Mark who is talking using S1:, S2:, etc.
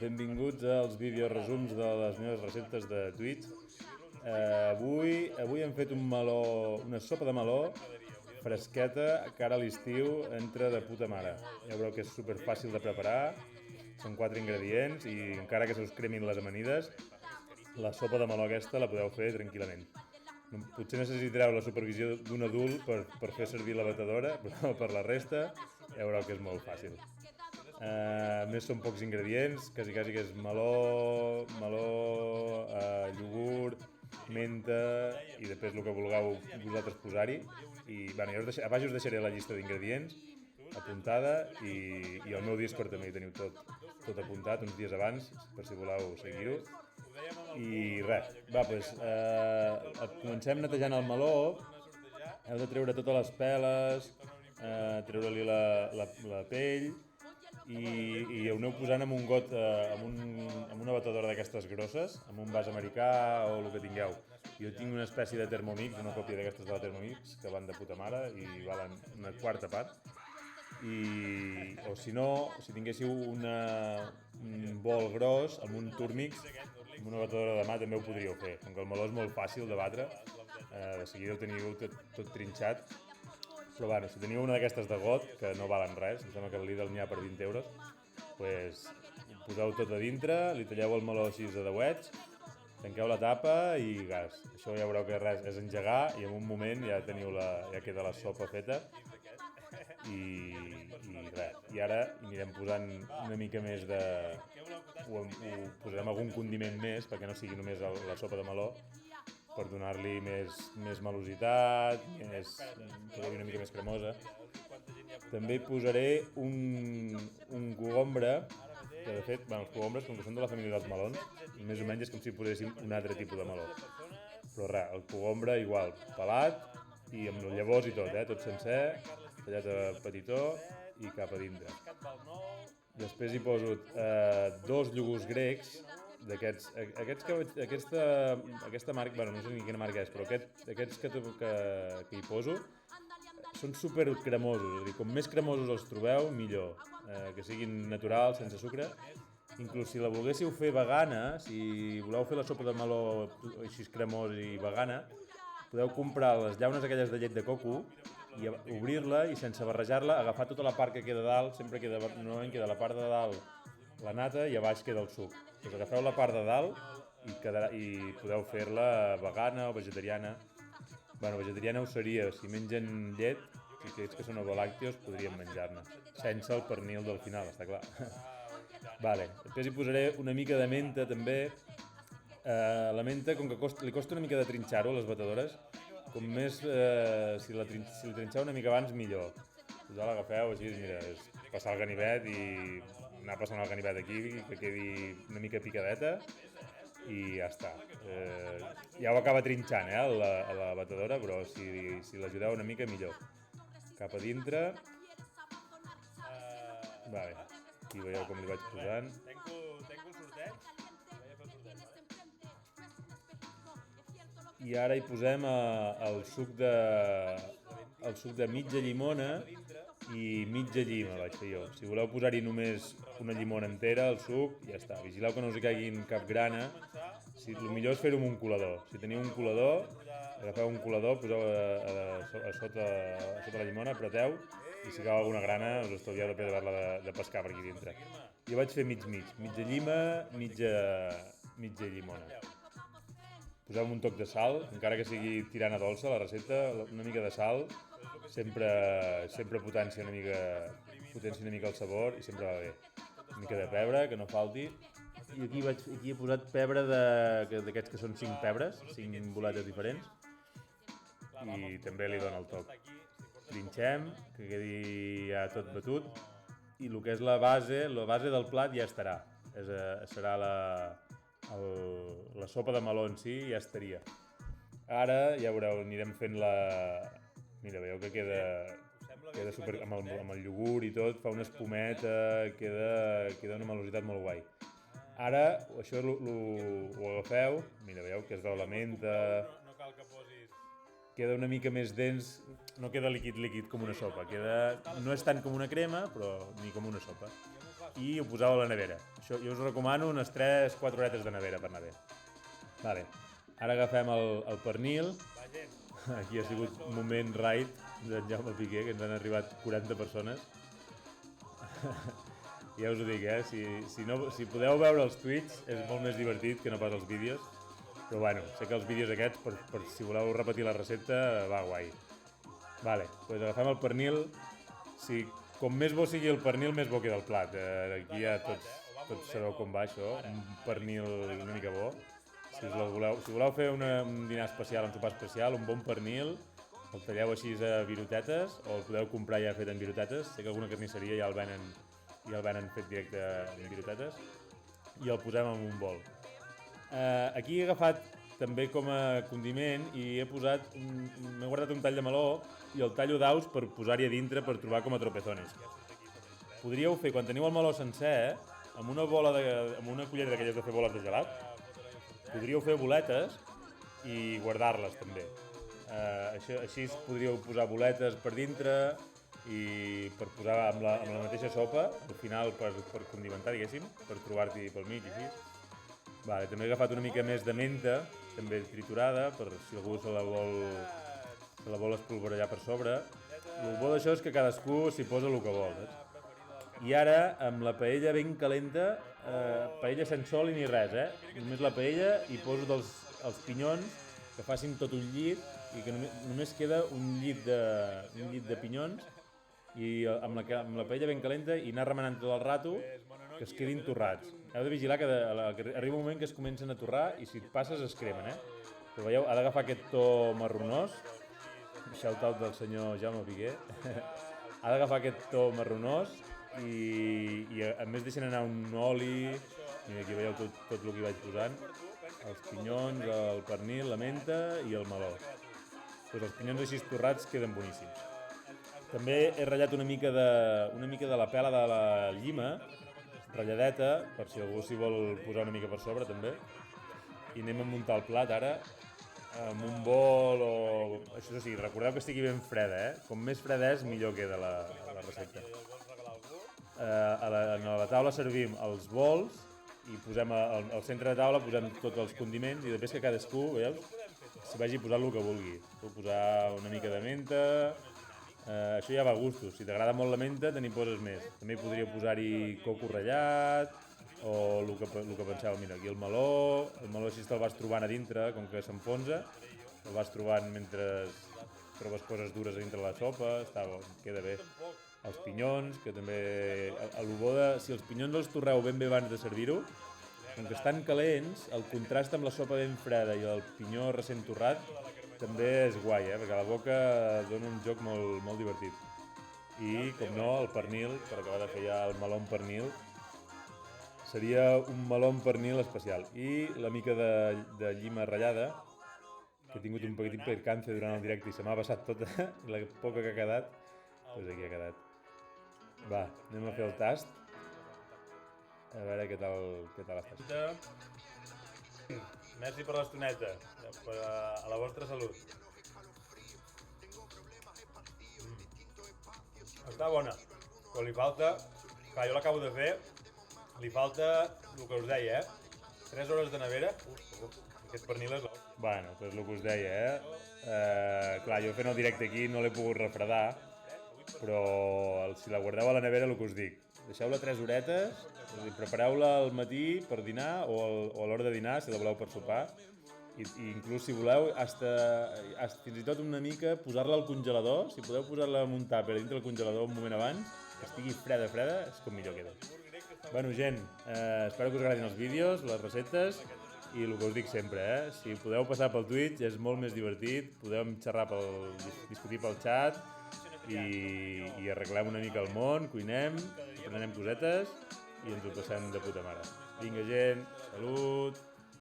S1: benvinguts als videoresums de les meves receptes de Twitch. Avui hem fet una sopa de meló fresqueta, que ara a l'estiu entra de puta mare. Ja veureu que és super fàcil de preparar, són 4 ingredients i encara que se us cremin les amanides, la sopa de meló aquesta la podeu fer tranquil·lament. Potser necessitareu la supervisió d'un adult per fer servir la batedora, però per la resta ja veureu que és molt fàcil. Més són pocs ingredients, quasi que és meló, iogurt, menta i després el que vulgueu vosaltres posar-hi. I bueno, a baix us deixaré la llista d'ingredients apuntada i al meu Discord també hi teniu tot apuntat uns dies abans, per si voleu seguir-ho. I res, comencem netejant el meló. Heu de treure totes les peles, treure-li la pell i ho aneu posant en un got, amb una batedora d'aquestes grosses, amb un vas americà o el que tingueu. Jo tinc una espècie de Thermomix, una còpia d'aquestes de la Thermomix, que van de puta mare i valen una quarta part. O si no, si tinguéssiu un bol gros amb un Turmix, amb una batedora de mà també ho podríeu fer. Com que el meló és molt fàcil de batre, de seguida ho teniu tot trinxat. Però bueno, si teniu una d'aquestes de got, que no valen res, em sembla que el Lidl n'hi ha per 20 euros, doncs poseu tot a dintre, li talleu el meló així a deuets, tanqueu la tapa i gas. Això ja veureu que res, és engegar i en un moment ja queda la sopa feta. I res, i ara anirem posant una mica més ho posarem algun condiment més perquè no sigui només la sopa de meló, per donar-li més melositat, una mica més cremosa. També hi posaré un cogombre, que de fet, els cogombres, com que són de la família dels melons, més o menys és com si poséssim un altre tipus de meló. Però res, el cogombre igual, pelat i amb les llavors i tot, tot sencer, tallat a petitó i cap a dintre. Després hi poso 2 iogurts grecs, aquesta marca, bueno, no sé ni quina marca és, però aquests que hi poso són super cremosos, és a dir, com més cremosos els trobeu, millor, que siguin naturals, sense sucre. Inclús si la volguéssiu fer vegana, si voleu fer la sopa de meló així cremosa i vegana, podeu comprar les llaunes aquelles de llet de coco i obrir-la i sense barrejar-la agafar tota la part que queda dalt, normalment queda la part de dalt la nata i a baix queda el suc. Doncs agafeu la part de dalt i podeu fer-la vegana o vegetariana. Bueno, vegetariana ho seria, si mengen llet, si aquells que són ovolàctios podrien menjar-ne, sense el pernil del final, està clar. Després hi posaré una mica de menta també. La menta, com que li costa una mica de trinxar-ho a les batedores, com més, si la trinxeu una mica abans, millor. Us l'agafeu així, mira, és passar el ganivet i anar passant el ganivet aquí, que quedi una mica picadeta i ja està. Ja ho acaba trinxant, a la batedora, però si l'ajudeu una mica, millor. Cap a dintre. Aquí veieu com li vaig posant.
S2: Tenco el sorteig.
S1: I ara hi posem el suc de mitja llimona i mitja llima, vaig fer jo. Si voleu posar-hi només una llimona entera, el suc, ja està. Vigileu que no us hi caiguin cap grana. El millor és fer-ho amb un colador. Si teniu un colador, agafeu un colador, poseu a sota la llimona, apreteu, i si cau alguna grana us estalvieu d'haver-la de pescar per aquí dintre. Jo vaig fer mitja llima, mitja llimona. Poseu un toc de sal, encara que sigui tirant a dolça la recepta, una mica de sal, sempre potencia una mica el sabor i sempre va bé. Una mica de pebre, que no falti. I aquí he posat pebre d'aquests que són 5 pebres, 5 boletes diferents, i també li dona el toc. Trinxem, que quedi ja tot batut, i el que és la base del plat ja estarà. Serà la sopa de meló en si ja estaria. Ara ja veureu, anirem fent Mira, veieu que queda super amb el iogurt i tot, fa una espumeta, queda una melositat molt guai. Ara això ho agafeu, mira, veieu que es veu la menta,
S2: No cal que posis...
S1: queda una mica més dens, no queda líquid com una sopa, no és tant com una crema, però ni com una sopa. i ho poseu a la nevera. Això, jo us recomano unes 3-4 horetes de nevera per anar bé. Vale. Ara agafem el pernil.
S2: Va, gent.
S1: Aquí ha sigut un moment raid d'en Jaume Piqué, que ens han arribat 40 persones. Ja us ho dic, si podeu veure els tuits és molt més divertit que no pas els vídeos. Però bueno, sé que els vídeos aquests, per si voleu repetir la recepta, va guai. Vale, doncs agafem el pernil. Com més bo sigui el pernil, més bo queda el plat. Aquí ja tots sabeu com va això, un pernil una mica bo. Si voleu fer un dinar especial, un sopar especial, un bon pernil, el talleu així a virotetes, o el podeu comprar ja fet en virotetes. Sé que alguna carnisseria ja el venen fet directe en virotetes. I el posem en un bol. Aquí he agafat també com a condiment i m'he guardat un tall de meló i el tallo d'aus per posar-hi a dintre per trobar com a tropezones. Podríeu fer, quan teniu el meló sencer, amb una cullera d'aquelles de fer boles de gelat, podríeu fer boletes i guardar-les també. Així podríeu posar boletes per dintre i per posar amb la mateixa sopa, al final per condimentar, diguéssim, per trobar-t'hi pel mig i així. Vale, també he agafat una mica més de menta, també triturada, per si algú se la vol espolvorejar per sobre. El bo d'això és que cadascú s'hi posa el que vol. I ara, amb la paella ben calenta, paella sense oli ni res, només la paella, i poso els pinyons que facin tot un llit i que només queda un llit de pinyons i amb la paella ben calenta i anar remenant tot el rato que es quedin torrats. Heu de vigilar que arriba un moment que es comencen a torrar i si et passes es cremen, Però veieu, ha d'agafar aquest to marronós, shout-out del senyor Jaume Piqué, ha d'agafar aquest to marronós i a més deixen anar un oli, i aquí veieu tot el que hi vaig posant, els pinyons, el pernil, la menta i el meló. Doncs els pinyons així torrats queden boníssims. També he ratllat una mica de la pela de la llima, ratlladeta, per si algú s'hi vol posar una mica per sobre també. I anem a muntar el plat ara amb un bol o... Això sí, recordeu que estigui ben freda, Com més freda és, millor queda la recepta. A la taula servim els bols i posem al centre de taula posem tots els condiments i després que cadascú, veus, s'hi vagi posant el que vulgui. Puc posar una mica de menta... això ja va a gustos, si t'agrada molt la menta te n'hi poses més. També podria posar-hi coco ratllat o el que penseu. Mira, aquí el meló així te'l vas trobant a dintre, com que s'enfonsa, el vas trobant mentre trobes coses dures a dintre la sopa, està bo, queda bé. Els pinyons, que també... Si els pinyons els torreu ben bé abans de servir-ho, com que estan calents, el contrast amb la sopa ben freda i el pinyó recent torrat també és guai, perquè a la boca dona un joc molt divertit. I, com no, el pernil, per acabar de fer ja el meló amb pernil, seria un meló amb pernil especial. I la mica de llima ratllada, que he tingut un petit percance durant el directe i se m'ha passat tota, la poca que ha quedat, doncs aquí ha quedat. Va, anem a fer el tast. A veure què tal estàs.
S2: Merci per l'estoneta, a la vostra salut. Està bona, però li falta... Clar, jo l'acabo de fer, li falta el que us deia, 3 hores de nevera. Aquest pernil és l'os.
S1: Bueno, doncs el que us deia, clar, jo fent el directe aquí no l'he pogut refredar, però si la guardeu a la nevera, el que us dic, deixeu-la 3 horetes, prepareu-la al matí per dinar o a l'hora de dinar, si la voleu per sopar, i inclús si voleu, fins i tot una mica, posar-la al congelador, si podeu posar-la en un tàper dintre del congelador un moment abans, que estigui freda, és com millor queda. Bueno, gent, espero que us agradin els vídeos, les receptes, i el que us dic sempre, si podeu passar pel Twitch és molt més divertit, podem xerrar discutir pel xat, i arreglem una mica el món, cuinem, aprenem cosetes i ens ho passem de puta mare. Vinga, gent, salut!